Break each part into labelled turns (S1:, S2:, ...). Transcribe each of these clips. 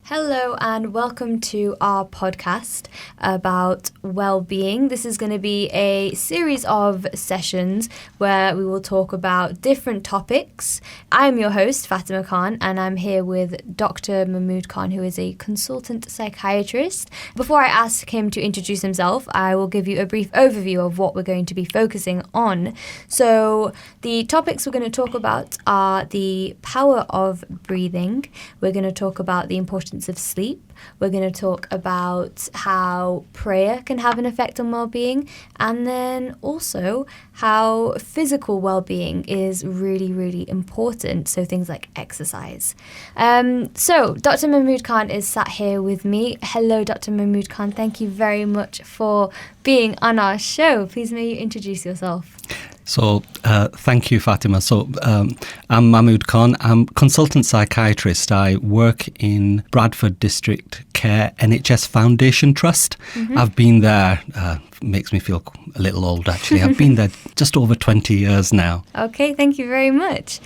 S1: Hello and welcome to our podcast about well-being. This is going to be a series of sessions where we will talk about different topics. I am your host, Fatima Khan, and I'm here with Dr. Mahmood Khan, who is a consultant psychiatrist. Before I ask him to introduce himself, I will give you a brief overview of what we're going to be focusing on. So the topics we're going to talk about are the power of breathing. We're going to talk about the importance of sleep. We're going to talk about how prayer can have an effect on well-being, and then also how physical well-being is really, really important. So things like exercise. So Dr. Mahmood Khan is sat here with me. Hello, Dr. Mahmood Khan. Thank you very much for being on our show. Please may you introduce yourself.
S2: So, thank you, Fatima. So, I'm Mahmood Khan. I'm consultant psychiatrist. I work in Bradford District Care NHS Foundation Trust. Mm-hmm. I've been there, makes me feel a little old actually. I've been there just over 20 years now.
S1: Okay, thank you very much.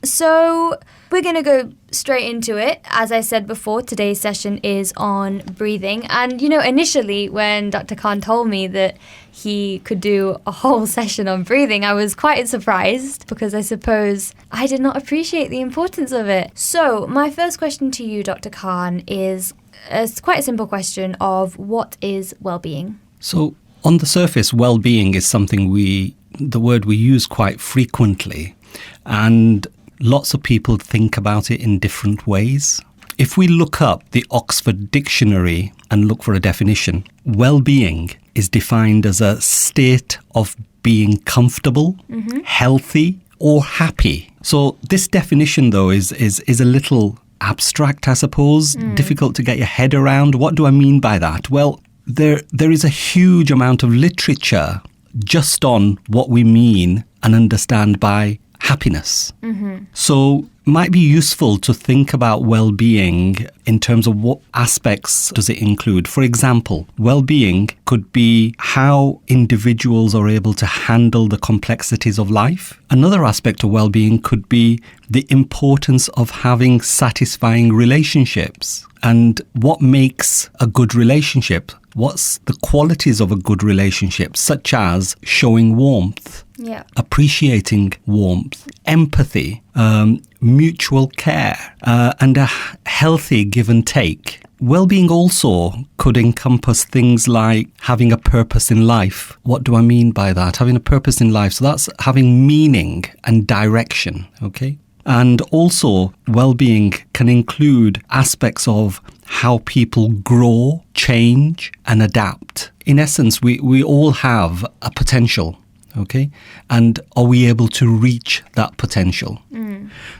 S1: So we're going to go straight into it. As I said before, today's session is on breathing. And, initially when Dr. Khan told me that he could do a whole session on breathing, I was quite surprised because I suppose I did not appreciate the importance of it. So my first question to you, Dr. Khan, is quite a simple question of what is well-being?
S2: So on the surface, well-being is something the word we use quite frequently. And lots of people think about it in different ways. If we look up the Oxford Dictionary and look for a definition, well-being is defined as a state of being comfortable, healthy, or happy. So this definition, though, is a little abstract, I suppose, difficult to get your head around. What do I mean by that? Well, there is a huge amount of literature just on what we mean and understand by happiness. So it might be useful to think about well-being in terms of what aspects does it include. For example, well-being could be how individuals are able to handle the complexities of life. Another aspect of well-being could be the importance of having satisfying relationships and what makes a good relationship. What's the qualities of a good relationship, such as showing warmth, appreciating warmth, empathy, mutual care, and a healthy give and take. Well-being also could encompass things like having a purpose in life. What do I mean by that? Having a purpose in life. So that's having meaning and direction, okay? And also, well-being can include aspects of how people grow, change, and adapt. In essence, we all have a potential, okay? And are we able to reach that potential?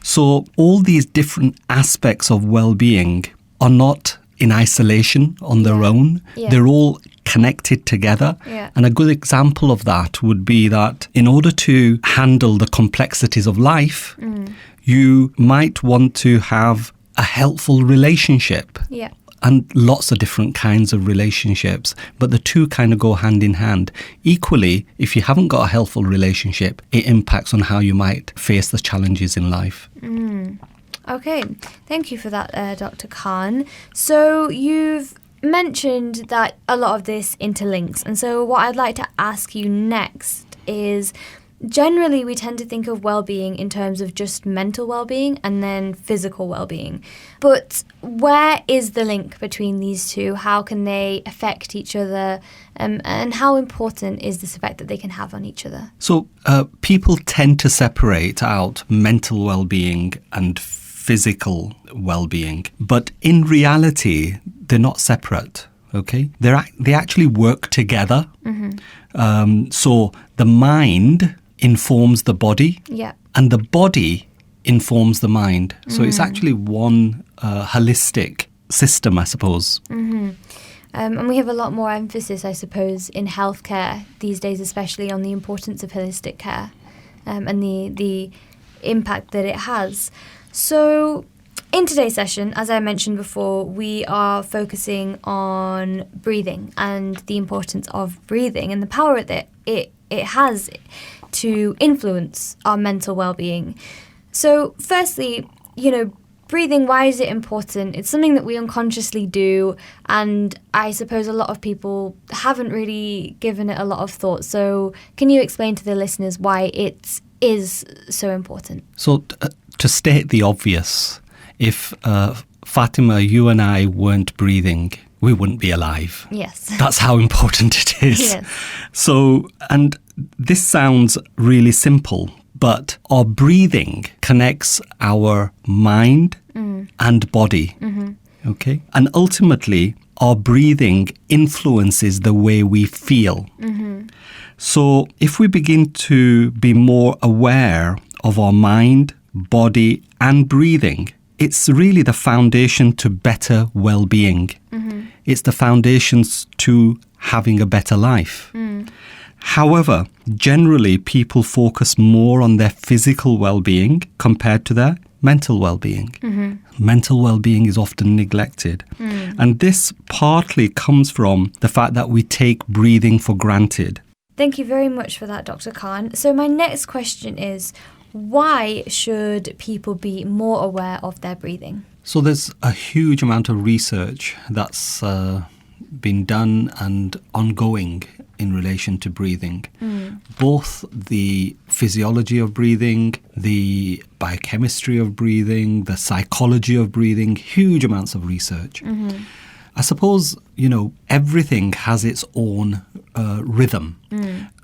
S2: So all these different aspects of well-being are not in isolation on their own. They're all connected together. And a good example of that would be that in order to handle the complexities of life, you might want to have a helpful relationship. And lots of different kinds of relationships, but the two kind of go hand in hand. Equally, if you haven't got a helpful relationship, it impacts on how you might face the challenges in life.
S1: Okay, thank you for that, Dr. Khan. So you've mentioned that a lot of this interlinks, and so what I'd like to ask you next is, generally, we tend to think of well-being in terms of just mental well-being and then physical well-being. But where is the link between these two? How can they affect each other? And how important is this effect that they can have on each other?
S2: So people tend to separate out mental well-being and physical well-being. But in reality, they're not separate. Okay, they actually work together. So the mind informs the body, and the body informs the mind. So it's actually one holistic system, I suppose.
S1: And we have a lot more emphasis, I suppose, in healthcare these days, especially on the importance of holistic care and the impact that it has. So in today's session, as I mentioned before, we are focusing on breathing and the importance of breathing and the power that it has to influence our mental well-being. So firstly, breathing, why is it important? It's something that we unconsciously do, and I suppose a lot of people haven't really given it a lot of thought. So can you explain to the listeners why it is so important?
S2: So to state the obvious, if Fatima, you and I weren't breathing, we wouldn't be alive.
S1: Yes.
S2: That's how important it is.
S1: Yes.
S2: So, and this sounds really simple, but our breathing connects our mind and body. Okay? And ultimately, our breathing influences the way we feel. So if we begin to be more aware of our mind, body, and breathing, it's really the foundation to better well-being. It's the foundations to having a better life. However, generally people focus more on their physical well-being compared to their mental well-being. Mental well-being is often neglected. And this partly comes from the fact that we take breathing for granted.
S1: Thank you very much for that, Dr. Khan. So my next question is, why should people be more aware of their breathing?
S2: So there's a huge amount of research that's been done and ongoing in relation to breathing. Both the physiology of breathing, the biochemistry of breathing, the psychology of breathing, huge amounts of research. I suppose, everything has its own rhythm,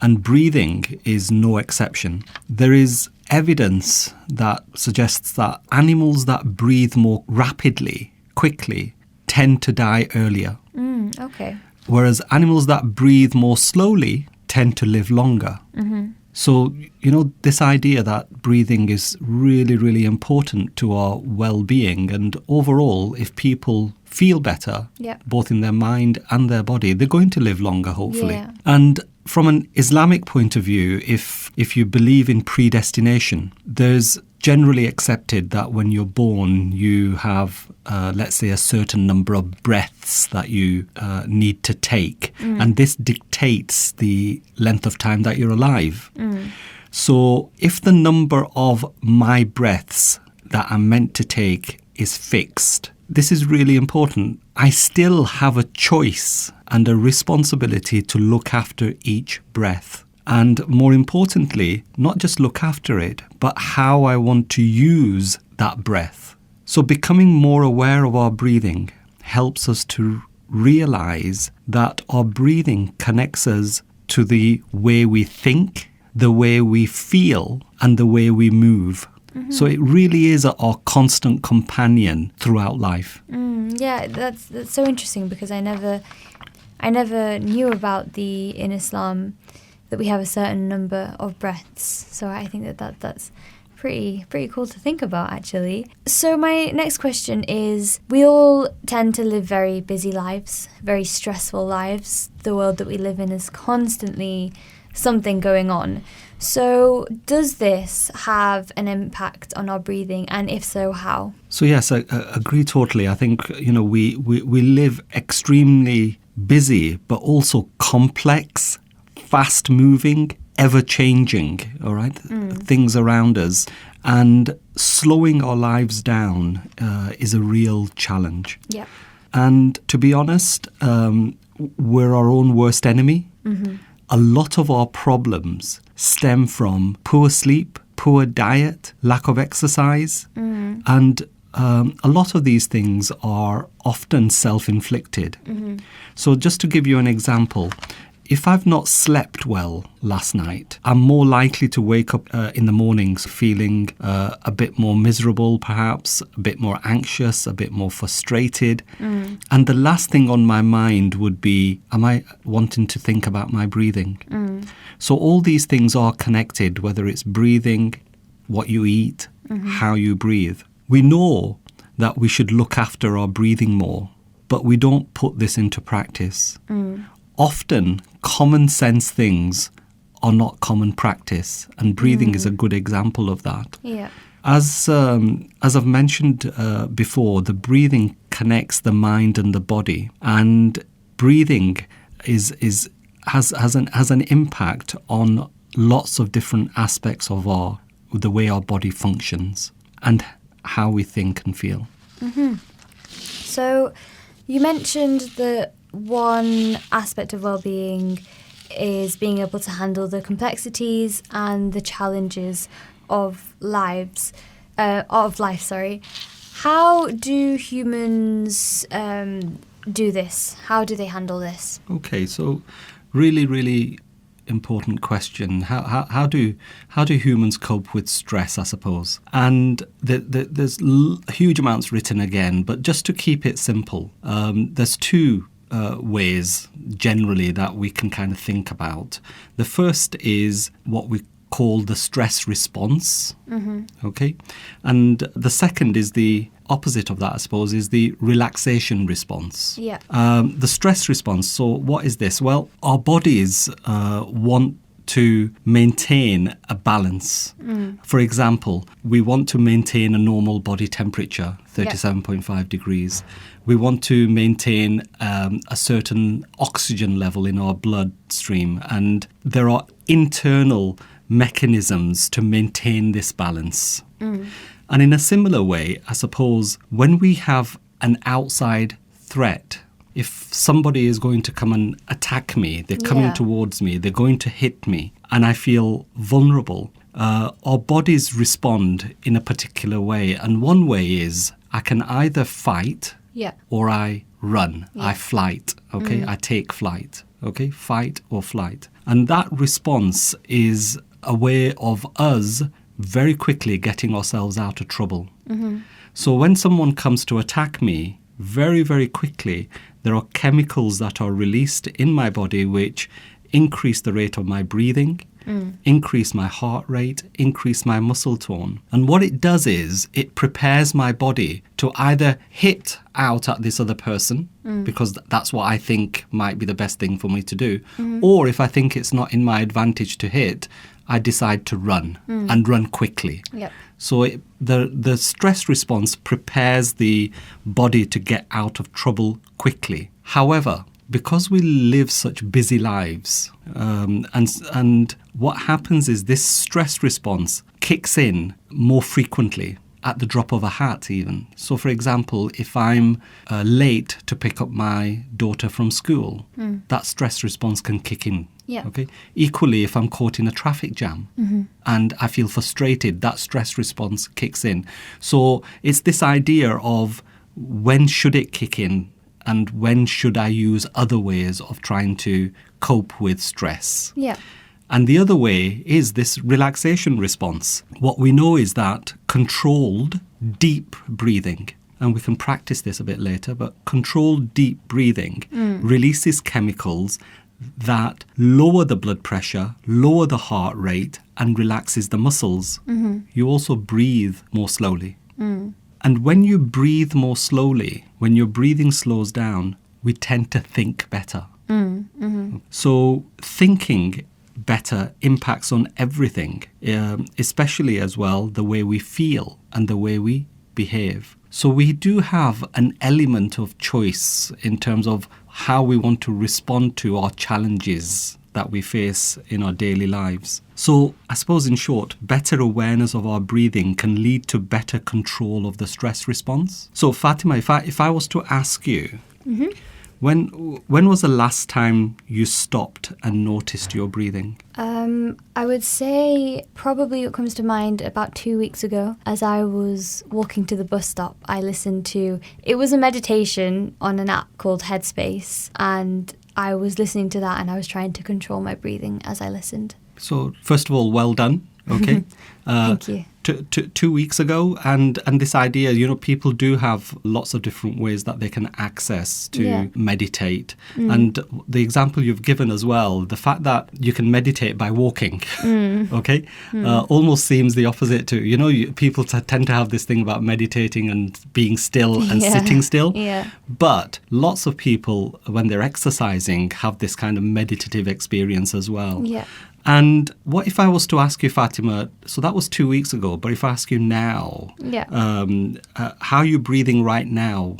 S2: and breathing is no exception. There is evidence that suggests that animals that breathe more rapidly, quickly, tend to die earlier.
S1: Okay.
S2: Whereas animals that breathe more slowly tend to live longer. So, this idea that breathing is really, really important to our well-being, and overall, if people feel better, both in their mind and their body, they're going to live longer, hopefully.
S1: Yeah.
S2: And from an Islamic point of view, if you believe in predestination, there's generally accepted that when you're born, you have, let's say, a certain number of breaths that you need to take. And this dictates the length of time that you're alive. So if the number of my breaths that I'm meant to take is fixed, this is really important. I still have a choice and a responsibility to look after each breath. And more importantly, not just look after it, but how I want to use that breath. So becoming more aware of our breathing helps us to realize that our breathing connects us to the way we think, the way we feel, and the way we move. So it really is our constant companion throughout life.
S1: Yeah, that's so interesting, because I never knew about in Islam that we have a certain number of breaths. So I think that's pretty cool to think about, actually. So my next question is, we all tend to live very busy lives, very stressful lives. The world that we live in is constantly something going on. So does this have an impact on our breathing, and if so, how?
S2: So yes, I agree totally. I think, we live extremely busy, but also complex, fast-moving, ever-changing, all right, things around us. And slowing our lives down is a real challenge.
S1: Yeah.
S2: And to be honest, we're our own worst enemy. A lot of our problems stem from poor sleep, poor diet, lack of exercise, and a lot of these things are often self-inflicted. So just to give you an example, if I've not slept well last night, I'm more likely to wake up in the mornings feeling a bit more miserable, perhaps, a bit more anxious, a bit more frustrated. And the last thing on my mind would be, am I wanting to think about my breathing? So all these things are connected, whether it's breathing, what you eat, how you breathe. We know that we should look after our breathing more, but we don't put this into practice. Often, common sense things are not common practice, and breathing is a good example of that.
S1: Yeah.
S2: As I've mentioned before, the breathing connects the mind and the body, and breathing has an impact on lots of different aspects of the way our body functions. And how we think and feel.
S1: So you mentioned that one aspect of well-being is being able to handle the complexities and the challenges of life. How do humans do this? How do they handle this?
S2: Okay, so really, really important question. How do humans cope with stress, I suppose? And there's huge amounts written again, but just to keep it simple, there's two ways generally that we can kind of think about. The first is what we call the stress response, okay? And the second is the opposite of that, I suppose, is the relaxation response.
S1: Yeah.
S2: The stress response, so what is this? Well, our bodies want to maintain a balance. For example, we want to maintain a normal body temperature, 37.5 degrees. We want to maintain a certain oxygen level in our bloodstream, and there are internal mechanisms to maintain this balance. And in a similar way, I suppose, when we have an outside threat, if somebody is going to come and attack me, they're coming towards me, they're going to hit me, and I feel vulnerable, our bodies respond in a particular way. And one way is I can either fight or I run, I flight, okay? I take flight, okay? Fight or flight. And that response is a way of us very quickly getting ourselves out of trouble. So when someone comes to attack me, very, very quickly, there are chemicals that are released in my body which increase the rate of my breathing, increase my heart rate, increase my muscle tone. And what it does is it prepares my body to either hit out at this other person, because that's what I think might be the best thing for me to do, or if I think it's not in my advantage to hit, I decide to run and run quickly. So the stress response prepares the body to get out of trouble quickly. However, because we live such busy lives, and what happens is this stress response kicks in more frequently, at the drop of a hat even. So for example, if I'm late to pick up my daughter from school, that stress response can kick in. Okay. Equally, if I'm caught in a traffic jam and I feel frustrated, that stress response kicks in. So it's this idea of when should it kick in and when should I use other ways of trying to cope with stress. And the other way is this relaxation response. What we know is that controlled deep breathing, and we can practice this a bit later, but controlled deep breathing releases chemicals that lower the blood pressure, lower the heart rate, and relaxes the muscles. You also breathe more slowly. And when you breathe more slowly, when your breathing slows down, we tend to think better. So thinking better impacts on everything, especially as well the way we feel and the way we behave. So we do have an element of choice in terms of how we want to respond to our challenges that we face in our daily lives. So I suppose in short, better awareness of our breathing can lead to better control of the stress response. So Fatima, if I was to ask you, when was the last time you stopped and noticed your breathing?
S1: I would say probably what comes to mind about 2 weeks ago, as I was walking to the bus stop, I listened to, it was a meditation on an app called Headspace, and I was listening to that and I was trying to control my breathing as I listened.
S2: So first of all, well done. Okay.
S1: Thank you.
S2: 2 weeks ago, and this idea, people do have lots of different ways that they can access to meditate. And the example you've given as well, the fact that you can meditate by walking, okay, almost seems the opposite to, people tend to have this thing about meditating and being still and sitting still. But lots of people, when they're exercising, have this kind of meditative experience as well. And what if I was to ask you, Fatima, so that was 2 weeks ago, but if I ask you now, how are you breathing right now?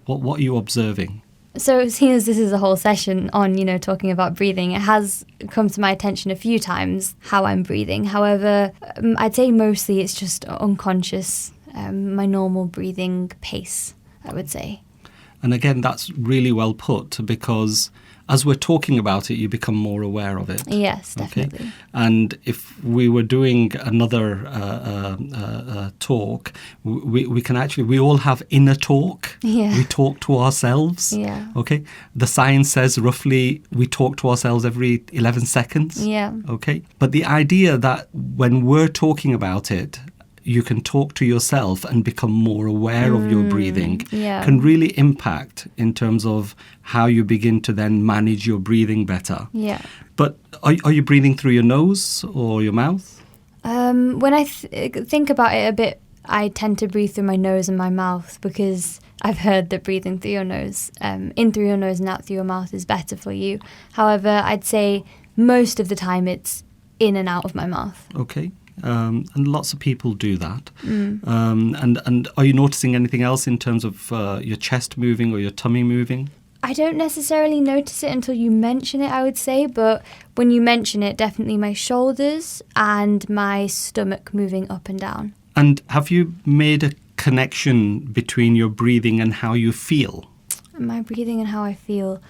S2: What are you observing?
S1: So seeing as this is a whole session on, talking about breathing, it has come to my attention a few times how I'm breathing. However, I'd say mostly it's just unconscious. my normal breathing pace, I would say.
S2: And again, that's really well put, because as we're talking about it, you become more aware of it.
S1: Yes, definitely.
S2: Okay? And if we were doing another talk, we can actually, we all have inner talk.
S1: Yeah.
S2: We talk to ourselves.
S1: Yeah.
S2: Okay? The science says roughly we talk to ourselves every 11 seconds.
S1: Yeah.
S2: Okay? But the idea that when we're talking about it, you can talk to yourself and become more aware of your breathing can really impact in terms of how you begin to then manage your breathing better.
S1: Yeah.
S2: But are you breathing through your nose or your mouth?
S1: When I think about it a bit, I tend to breathe through my nose and my mouth, because I've heard that breathing through your nose, in through your nose and out through your mouth, is better for you. However, I'd say most of the time it's in and out of my mouth.
S2: Okay. And lots of people do that. And are you noticing anything else in terms of your chest moving or your tummy moving?
S1: I don't necessarily notice it until you mention it, I would say, but when you mention it, definitely my shoulders and my stomach moving up and down.
S2: And have you made a connection between your breathing and how you feel?
S1: My breathing and how I feel.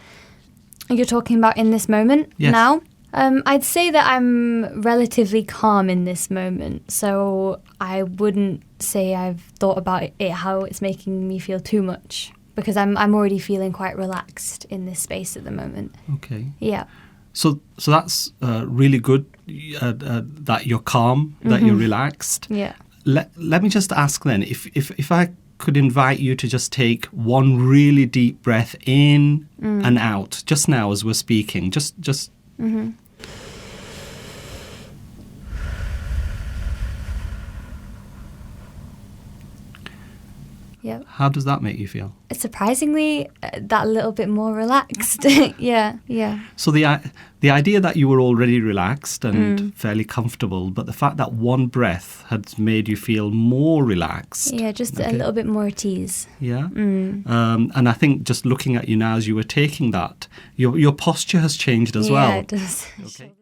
S1: You're talking about in this moment
S2: Yes.
S1: now? I'd say that I'm relatively calm in this moment, so I wouldn't say I've thought about it how it's making me feel too much, because I'm already feeling quite relaxed in this space at the moment.
S2: Okay.
S1: Yeah.
S2: So that's really good that you're calm, that you're relaxed.
S1: Yeah.
S2: Let me just ask then, if I could invite you to just take one really deep breath in and out, just now as we're speaking, just.
S1: Mm-hmm. Yeah.
S2: How does that make you feel?
S1: Surprisingly, that little bit more relaxed. Yeah.
S2: So the idea that you were already relaxed and fairly comfortable, but the fact that one breath had made you feel more relaxed.
S1: Yeah, just a little bit more at ease.
S2: Yeah. And I think just looking at you now as you were taking that, your posture has changed as well.
S1: Yeah, it does.
S2: Okay.